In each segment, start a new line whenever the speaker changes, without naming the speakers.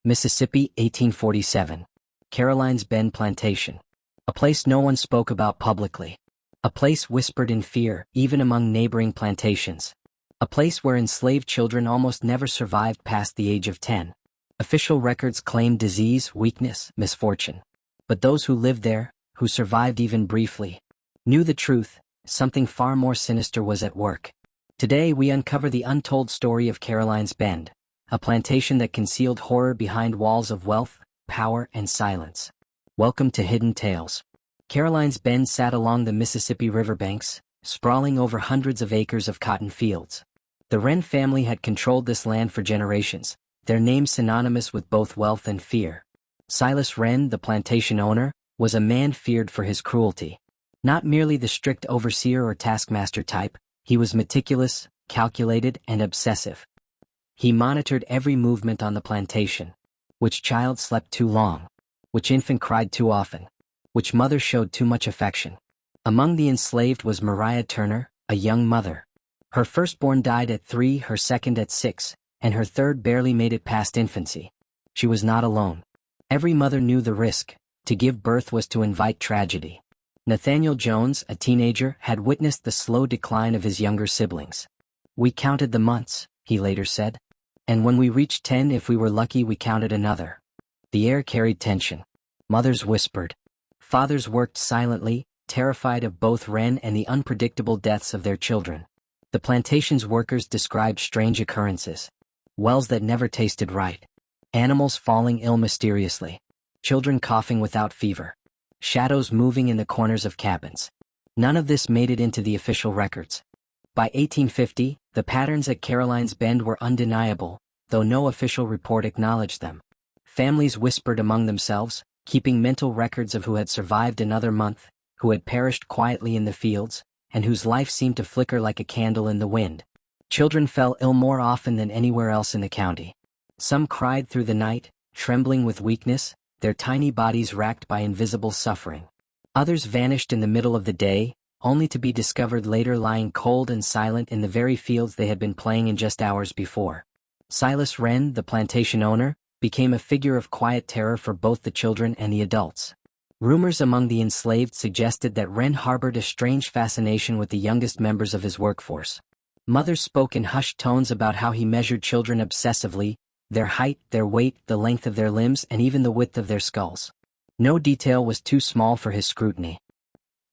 Mississippi, 1847. Caroline's Bend Plantation. A place no one spoke about publicly. A place whispered in fear, even among neighboring plantations. A place where enslaved children almost never survived past the age of 10. Official records claimed disease, weakness, misfortune. But those who lived there, who survived even briefly, knew the truth: something far more sinister was at work. Today we uncover the untold story of Caroline's Bend, a plantation that concealed horror behind walls of wealth, power, and silence. Welcome to Hidden Tales. Caroline's Bend sat along the Mississippi riverbanks, sprawling over hundreds of acres of cotton fields. The Wren family had controlled this land for generations, their name synonymous with both wealth and fear. Silas Wren, the plantation owner, was a man feared for his cruelty. Not merely the strict overseer or taskmaster type, he was meticulous, calculated, and obsessive. He monitored every movement on the plantation. Which child slept too long? Which infant cried too often? Which mother showed too much affection? Among the enslaved was Maria Turner, a young mother. Her firstborn died at 3, her second at 6, and her third barely made it past infancy. She was not alone. Every mother knew the risk. To give birth was to invite tragedy. Nathaniel Jones, a teenager, had witnessed the slow decline of his younger siblings. "We counted the months," he later said. "And when we reached 10, if we were lucky, we counted another." The air carried tension. Mothers whispered. Fathers worked silently, terrified of both Wren and the unpredictable deaths of their children. The plantation's workers described strange occurrences. Wells that never tasted right. Animals falling ill mysteriously. Children coughing without fever. Shadows moving in the corners of cabins. None of this made it into the official records. By 1850, the patterns at Caroline's Bend were undeniable, though no official report acknowledged them. Families whispered among themselves, keeping mental records of who had survived another month, who had perished quietly in the fields, and whose life seemed to flicker like a candle in the wind. Children fell ill more often than anywhere else in the county. Some cried through the night, trembling with weakness, their tiny bodies racked by invisible suffering. Others vanished in the middle of the day, only to be discovered later lying cold and silent in the very fields they had been playing in just hours before. Silas Wren, the plantation owner, became a figure of quiet terror for both the children and the adults. Rumors among the enslaved suggested that Wren harbored a strange fascination with the youngest members of his workforce. Mothers spoke in hushed tones about how he measured children obsessively, their height, their weight, the length of their limbs, and even the width of their skulls. No detail was too small for his scrutiny.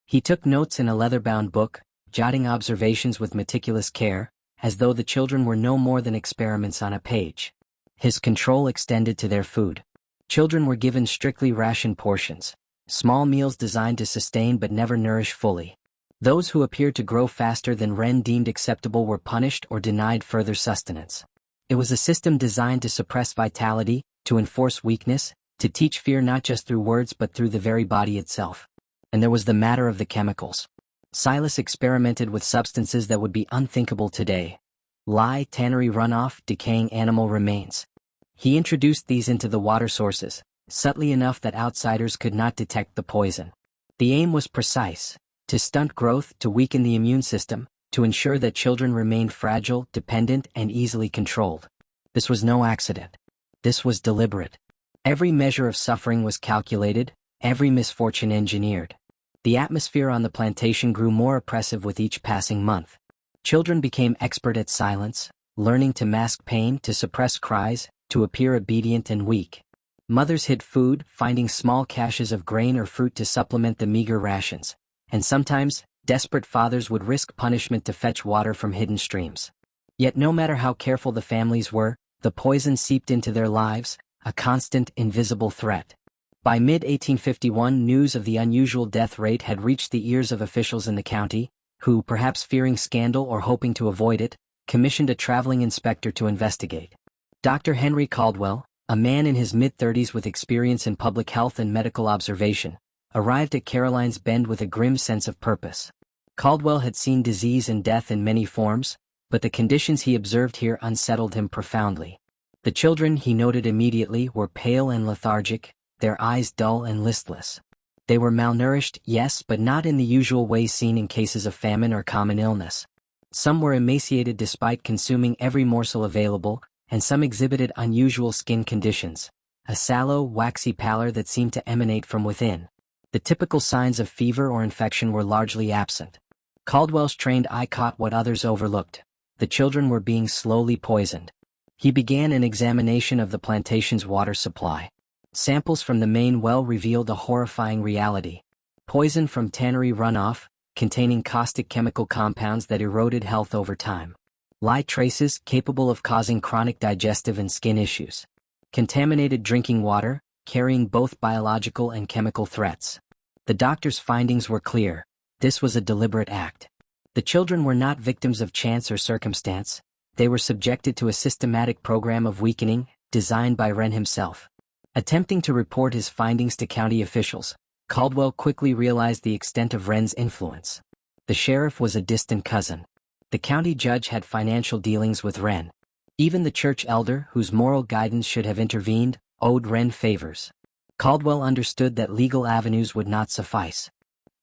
He took notes in a leather-bound book, jotting observations with meticulous care, as though the children were no more than experiments on a page. His control extended to their food. Children were given strictly rationed portions, small meals designed to sustain but never nourish fully. Those who appeared to grow faster than Wren deemed acceptable were punished or denied further sustenance. It was a system designed to suppress vitality, to enforce weakness, to teach fear not just through words but through the very body itself. And there was the matter of the chemicals. Silas experimented with substances that would be unthinkable today. Lye, tannery runoff, decaying animal remains. He introduced these into the water sources, subtly enough that outsiders could not detect the poison. The aim was precise: to stunt growth, to weaken the immune system, to ensure that children remained fragile, dependent, and easily controlled. This was no accident. This was deliberate. Every measure of suffering was calculated, every misfortune engineered. The atmosphere on the plantation grew more oppressive with each passing month. Children became expert at silence, learning to mask pain, to suppress cries, to appear obedient and weak. Mothers hid food, finding small caches of grain or fruit to supplement the meager rations. And sometimes, desperate fathers would risk punishment to fetch water from hidden streams. Yet no matter how careful the families were, the poison seeped into their lives, a constant, invisible threat. By mid-1851, news of the unusual death rate had reached the ears of officials in the county, who, perhaps fearing scandal or hoping to avoid it, commissioned a traveling inspector to investigate. Dr. Henry Caldwell, a man in his mid-30s with experience in public health and medical observation, arrived at Caroline's Bend with a grim sense of purpose. Caldwell had seen disease and death in many forms, but the conditions he observed here unsettled him profoundly. The children, he noted immediately, were pale and lethargic, their eyes dull and listless. They were malnourished, yes, but not in the usual way seen in cases of famine or common illness. Some were emaciated despite consuming every morsel available, and some exhibited unusual skin conditions, a sallow, waxy pallor that seemed to emanate from within. The typical signs of fever or infection were largely absent. Caldwell's trained eye caught what others overlooked. The children were being slowly poisoned. He began an examination of the plantation's water supply. Samples from the main well revealed a horrifying reality. Poison from tannery runoff, containing caustic chemical compounds that eroded health over time. Lye traces capable of causing chronic digestive and skin issues. Contaminated drinking water, carrying both biological and chemical threats. The doctor's findings were clear. This was a deliberate act. The children were not victims of chance or circumstance. They were subjected to a systematic program of weakening, designed by Wren himself. Attempting to report his findings to county officials, Caldwell quickly realized the extent of Wren's influence. The sheriff was a distant cousin. The county judge had financial dealings with Wren. Even the church elder, whose moral guidance should have intervened, owed Wren favors. Caldwell understood that legal avenues would not suffice.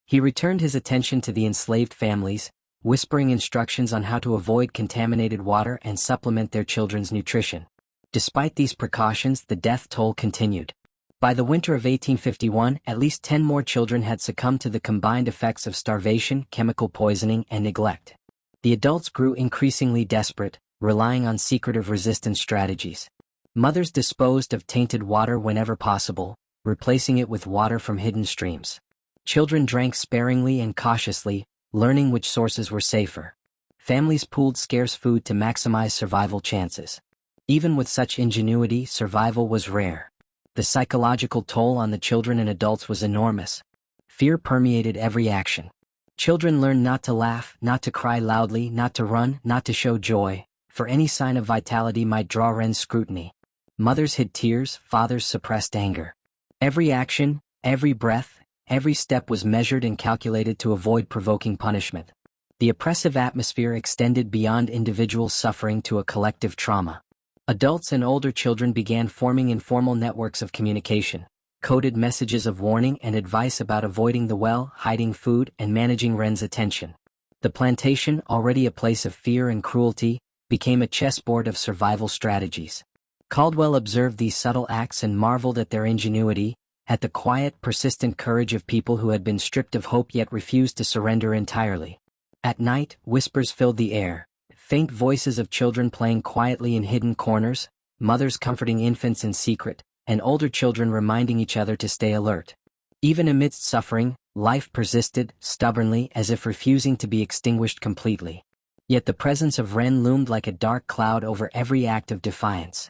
He returned his attention to the enslaved families, whispering instructions on how to avoid contaminated water and supplement their children's nutrition. Despite these precautions, the death toll continued. By the winter of 1851, at least 10 more children had succumbed to the combined effects of starvation, chemical poisoning, and neglect. The adults grew increasingly desperate, relying on secretive resistance strategies. Mothers disposed of tainted water whenever possible, replacing it with water from hidden streams. Children drank sparingly and cautiously, learning which sources were safer. Families pooled scarce food to maximize survival chances. Even with such ingenuity, survival was rare. The psychological toll on the children and adults was enormous. Fear permeated every action. Children learned not to laugh, not to cry loudly, not to run, not to show joy, for any sign of vitality might draw Wren's scrutiny. Mothers hid tears, fathers suppressed anger. Every action, every breath, every step was measured and calculated to avoid provoking punishment. The oppressive atmosphere extended beyond individual suffering to a collective trauma. Adults and older children began forming informal networks of communication, coded messages of warning and advice about avoiding the well, hiding food, and managing Wren's attention. The plantation, already a place of fear and cruelty, became a chessboard of survival strategies. Caldwell observed these subtle acts and marveled at their ingenuity, at the quiet, persistent courage of people who had been stripped of hope yet refused to surrender entirely. At night, whispers filled the air. Faint voices of children playing quietly in hidden corners, mothers comforting infants in secret, and older children reminding each other to stay alert. Even amidst suffering, life persisted, stubbornly, as if refusing to be extinguished completely. Yet the presence of Wren loomed like a dark cloud over every act of defiance.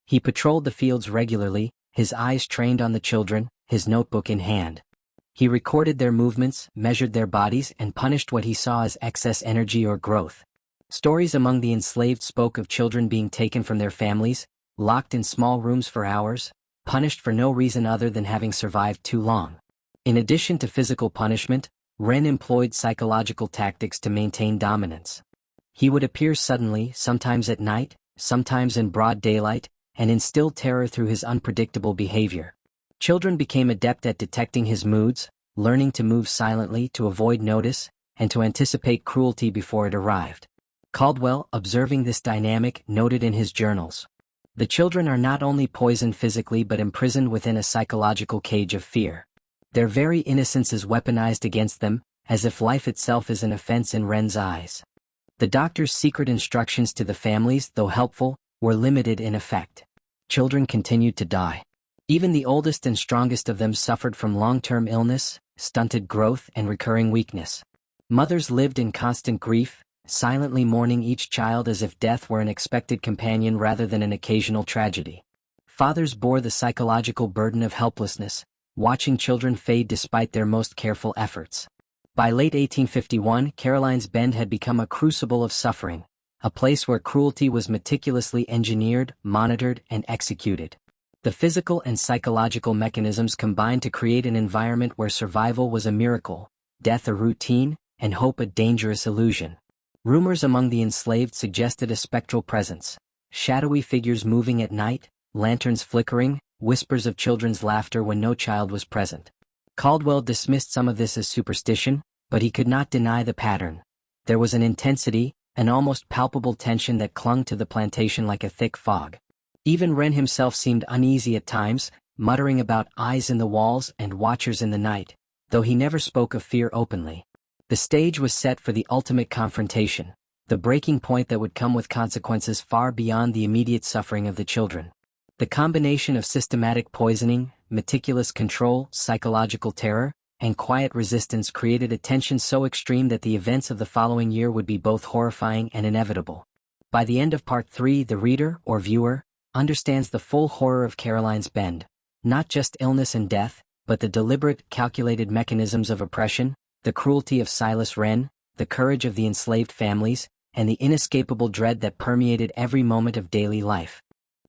He patrolled the fields regularly, his eyes trained on the children, his notebook in hand. He recorded their movements, measured their bodies, and punished what he saw as excess energy or growth. Stories among the enslaved spoke of children being taken from their families, locked in small rooms for hours, punished for no reason other than having survived too long. In addition to physical punishment, Wren employed psychological tactics to maintain dominance. He would appear suddenly, sometimes at night, sometimes in broad daylight, and instill terror through his unpredictable behavior. Children became adept at detecting his moods, learning to move silently to avoid notice, and to anticipate cruelty before it arrived. Caldwell, observing this dynamic, noted in his journals, "The children are not only poisoned physically but imprisoned within a psychological cage of fear. Their very innocence is weaponized against them, as if life itself is an offense in Wren's eyes." The doctor's secret instructions to the families, though helpful, were limited in effect. Children continued to die. Even the oldest and strongest of them suffered from long-term illness, stunted growth, and recurring weakness. Mothers lived in constant grief, silently mourning each child as if death were an expected companion rather than an occasional tragedy. Fathers bore the psychological burden of helplessness, watching children fade despite their most careful efforts. By late 1851, Caroline's Bend had become a crucible of suffering, a place where cruelty was meticulously engineered, monitored, and executed. The physical and psychological mechanisms combined to create an environment where survival was a miracle, death a routine, and hope a dangerous illusion. Rumors among the enslaved suggested a spectral presence, shadowy figures moving at night, lanterns flickering, whispers of children's laughter when no child was present. Caldwell dismissed some of this as superstition, but he could not deny the pattern. There was an intensity, an almost palpable tension that clung to the plantation like a thick fog. Even Wren himself seemed uneasy at times, muttering about eyes in the walls and watchers in the night, though he never spoke of fear openly. The stage was set for the ultimate confrontation, the breaking point that would come with consequences far beyond the immediate suffering of the children. The combination of systematic poisoning, meticulous control, psychological terror, and quiet resistance created a tension so extreme that the events of the following year would be both horrifying and inevitable. By the end of Part 3, the reader, or viewer, understands the full horror of Caroline's Bend, not just illness and death, but the deliberate, calculated mechanisms of oppression, the cruelty of Silas Wren, the courage of the enslaved families, and the inescapable dread that permeated every moment of daily life.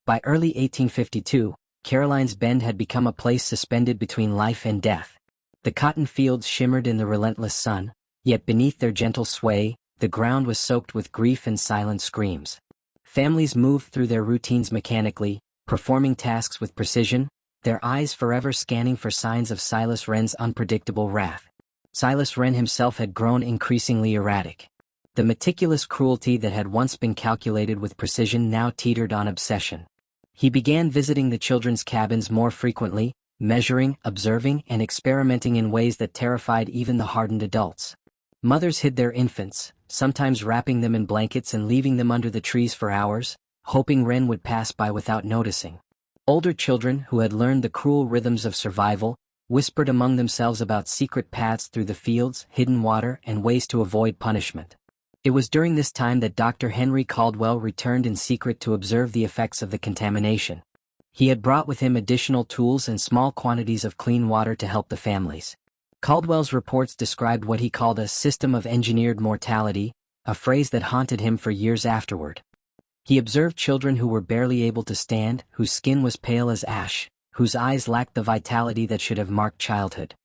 By early 1852, Caroline's Bend had become a place suspended between life and death. The cotton fields shimmered in the relentless sun, yet beneath their gentle sway, the ground was soaked with grief and silent screams. Families moved through their routines mechanically, performing tasks with precision, their eyes forever scanning for signs of Silas Wren's unpredictable wrath. Silas Wren himself had grown increasingly erratic. The meticulous cruelty that had once been calculated with precision now teetered on obsession. He began visiting the children's cabins more frequently, measuring, observing, and experimenting in ways that terrified even the hardened adults. Mothers hid their infants, sometimes wrapping them in blankets and leaving them under the trees for hours, hoping Wren would pass by without noticing. Older children, who had learned the cruel rhythms of survival, whispered among themselves about secret paths through the fields, hidden water, and ways to avoid punishment. It was during this time that Dr. Henry Caldwell returned in secret to observe the effects of the contamination. He had brought with him additional tools and small quantities of clean water to help the families. Caldwell's reports described what he called a system of engineered mortality, a phrase that haunted him for years afterward. He observed children who were barely able to stand, whose skin was pale as ash, whose eyes lacked the vitality that should have marked childhood.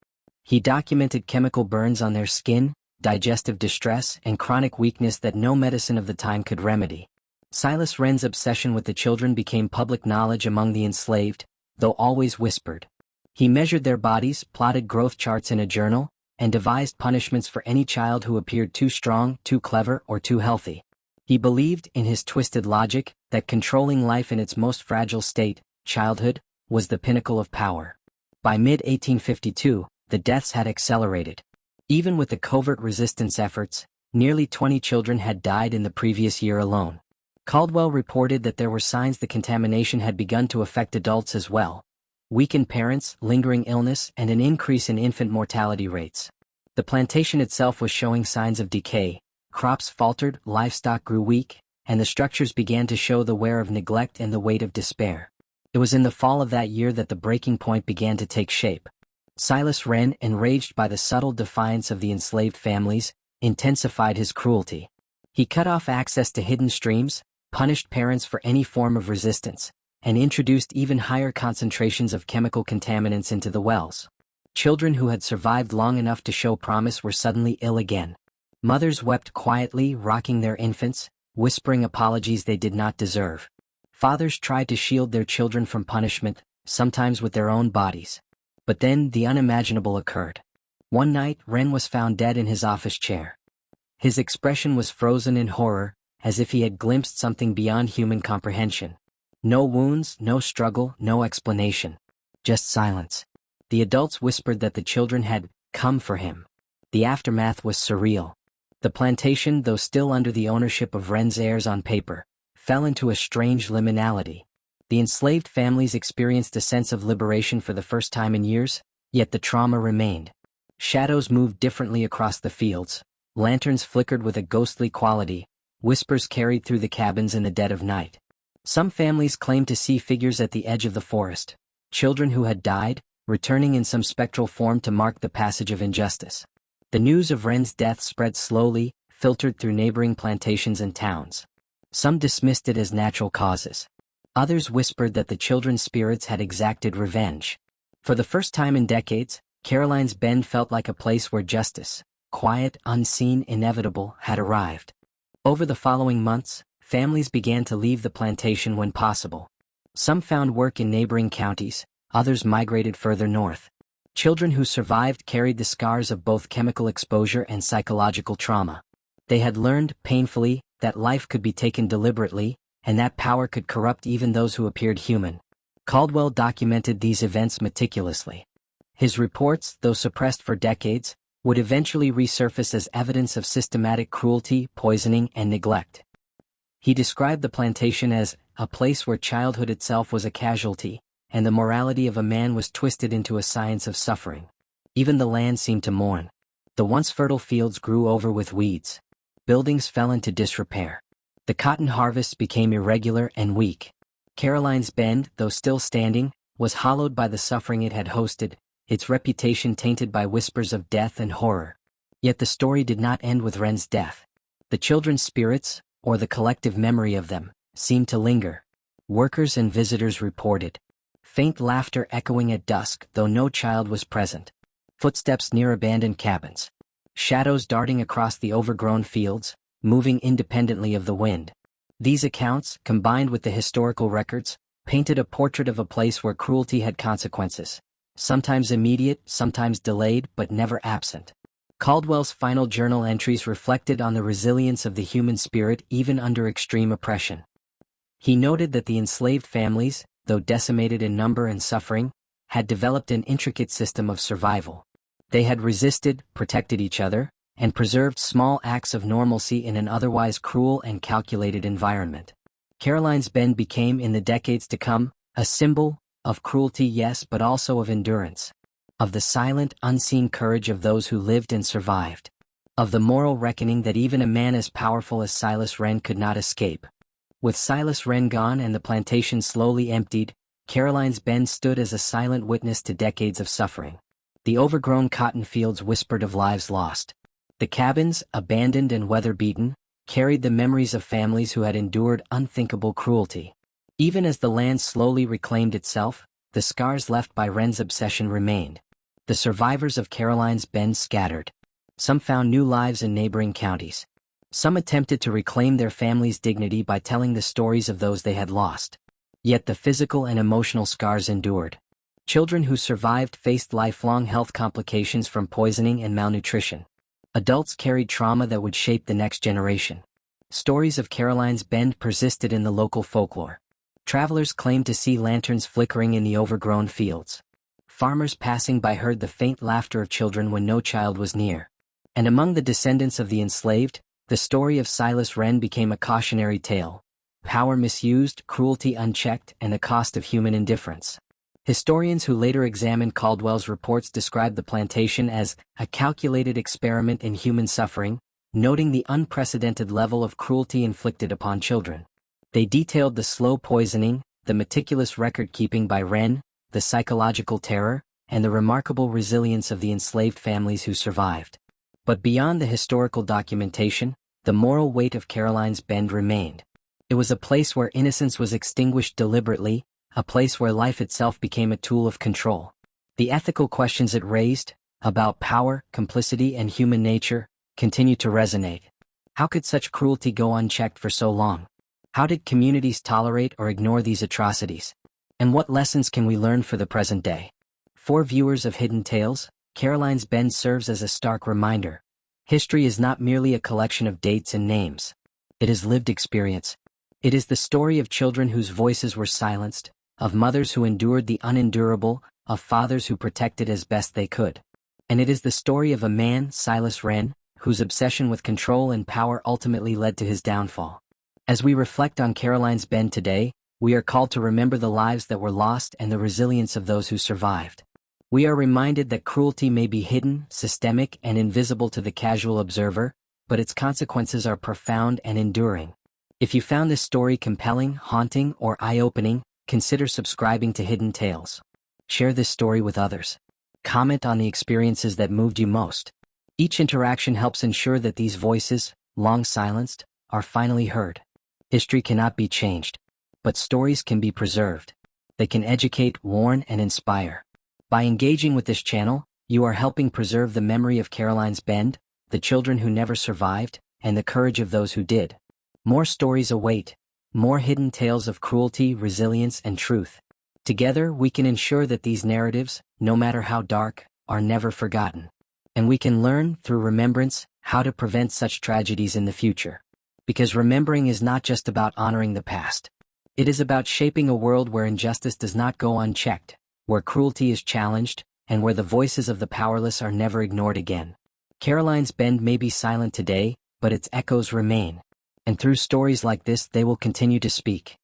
He documented chemical burns on their skin, digestive distress, and chronic weakness that no medicine of the time could remedy. Silas Wren's obsession with the children became public knowledge among the enslaved, though always whispered. He measured their bodies, plotted growth charts in a journal, and devised punishments for any child who appeared too strong, too clever, or too healthy. He believed, in his twisted logic, that controlling life in its most fragile state, childhood, was the pinnacle of power. By mid-1852, the deaths had accelerated. Even with the covert resistance efforts, nearly 20 children had died in the previous year alone. Caldwell reported that there were signs the contamination had begun to affect adults as well. Weakened parents, lingering illness, and an increase in infant mortality rates. The plantation itself was showing signs of decay. Crops faltered, livestock grew weak, and the structures began to show the wear of neglect and the weight of despair. It was in the fall of that year that the breaking point began to take shape. Silas Wren, enraged by the subtle defiance of the enslaved families, intensified his cruelty. He cut off access to hidden streams, punished parents for any form of resistance, and introduced even higher concentrations of chemical contaminants into the wells. Children who had survived long enough to show promise were suddenly ill again. Mothers wept quietly, rocking their infants, whispering apologies they did not deserve. Fathers tried to shield their children from punishment, sometimes with their own bodies. But then the unimaginable occurred. One night, Wren was found dead in his office chair. His expression was frozen in horror, as if he had glimpsed something beyond human comprehension. No wounds, no struggle, no explanation. Just silence. The adults whispered that the children had come for him. The aftermath was surreal. The plantation, though still under the ownership of Wren's heirs on paper, fell into a strange liminality. The enslaved families experienced a sense of liberation for the first time in years, yet the trauma remained. Shadows moved differently across the fields, lanterns flickered with a ghostly quality, whispers carried through the cabins in the dead of night. Some families claimed to see figures at the edge of the forest, children who had died, returning in some spectral form to mark the passage of injustice. The news of Wren's death spread slowly, filtered through neighboring plantations and towns. Some dismissed it as natural causes. Others whispered that the children's spirits had exacted revenge. For the first time in decades, Caroline's Bend felt like a place where justice, quiet, unseen, inevitable, had arrived. Over the following months, families began to leave the plantation when possible. Some found work in neighboring counties, others migrated further north. Children who survived carried the scars of both chemical exposure and psychological trauma. They had learned, painfully, that life could be taken deliberately, and that power could corrupt even those who appeared human. Caldwell documented these events meticulously. His reports, though suppressed for decades, would eventually resurface as evidence of systematic cruelty, poisoning, and neglect. He described the plantation as a place where childhood itself was a casualty, and the morality of a man was twisted into a science of suffering. Even the land seemed to mourn. The once fertile fields grew over with weeds. Buildings fell into disrepair. The cotton harvests became irregular and weak. Caroline's Bend, though still standing, was hollowed by the suffering it had hosted, its reputation tainted by whispers of death and horror. Yet the story did not end with Wren's death. The children's spirits, or the collective memory of them, seemed to linger. Workers and visitors reported faint laughter echoing at dusk, though no child was present. Footsteps near abandoned cabins. Shadows darting across the overgrown fields, moving independently of the wind. These accounts, combined with the historical records, painted a portrait of a place where cruelty had consequences. Sometimes immediate, sometimes delayed, but never absent. Caldwell's final journal entries reflected on the resilience of the human spirit even under extreme oppression. He noted that the enslaved families, though decimated in number and suffering, had developed an intricate system of survival. They had resisted, protected each other, and preserved small acts of normalcy in an otherwise cruel and calculated environment. Caroline's Bend became, in the decades to come, a symbol of cruelty, yes, but also of endurance. Of the silent, unseen courage of those who lived and survived. Of the moral reckoning that even a man as powerful as Silas Wren could not escape. With Silas Wren gone and the plantation slowly emptied, Caroline's Bend stood as a silent witness to decades of suffering. The overgrown cotton fields whispered of lives lost. The cabins, abandoned and weather-beaten, carried the memories of families who had endured unthinkable cruelty. Even as the land slowly reclaimed itself, the scars left by Wren's obsession remained. The survivors of Caroline's Bend scattered. Some found new lives in neighboring counties. Some attempted to reclaim their family's dignity by telling the stories of those they had lost. Yet the physical and emotional scars endured. Children who survived faced lifelong health complications from poisoning and malnutrition. Adults carried trauma that would shape the next generation. Stories of Caroline's Bend persisted in the local folklore. Travelers claimed to see lanterns flickering in the overgrown fields. Farmers passing by heard the faint laughter of children when no child was near. And among the descendants of the enslaved, the story of Silas Wren became a cautionary tale. Power misused, cruelty unchecked, and the cost of human indifference. Historians who later examined Caldwell's reports described the plantation as a calculated experiment in human suffering, noting the unprecedented level of cruelty inflicted upon children. They detailed the slow poisoning, the meticulous record-keeping by Wren, the psychological terror, and the remarkable resilience of the enslaved families who survived. But beyond the historical documentation, the moral weight of Caroline's Bend remained. It was a place where innocence was extinguished deliberately, a place where life itself became a tool of control. The ethical questions it raised, about power, complicity, and human nature, continue to resonate. How could such cruelty go unchecked for so long? How did communities tolerate or ignore these atrocities? And what lessons can we learn for the present day? For viewers of Hidden Tales, Caroline's Bend serves as a stark reminder. History is not merely a collection of dates and names. It is lived experience. It is the story of children whose voices were silenced, of mothers who endured the unendurable, of fathers who protected as best they could. And it is the story of a man, Silas Wren, whose obsession with control and power ultimately led to his downfall. As we reflect on Caroline's Bend today, we are called to remember the lives that were lost and the resilience of those who survived. We are reminded that cruelty may be hidden, systemic, and invisible to the casual observer, but its consequences are profound and enduring. If you found this story compelling, haunting, or eye-opening, consider subscribing to Hidden Tales. Share this story with others. Comment on the experiences that moved you most. Each interaction helps ensure that these voices, long silenced, are finally heard. History cannot be changed, but stories can be preserved. They can educate, warn, and inspire. By engaging with this channel, you are helping preserve the memory of Caroline's Bend, the children who never survived, and the courage of those who did. More stories await. More hidden tales of cruelty, resilience, and truth. Together, we can ensure that these narratives, no matter how dark, are never forgotten. And we can learn, through remembrance, how to prevent such tragedies in the future. Because remembering is not just about honoring the past. It is about shaping a world where injustice does not go unchecked, where cruelty is challenged, and where the voices of the powerless are never ignored again. Caroline's Bend may be silent today, but its echoes remain. And through stories like this, they will continue to speak.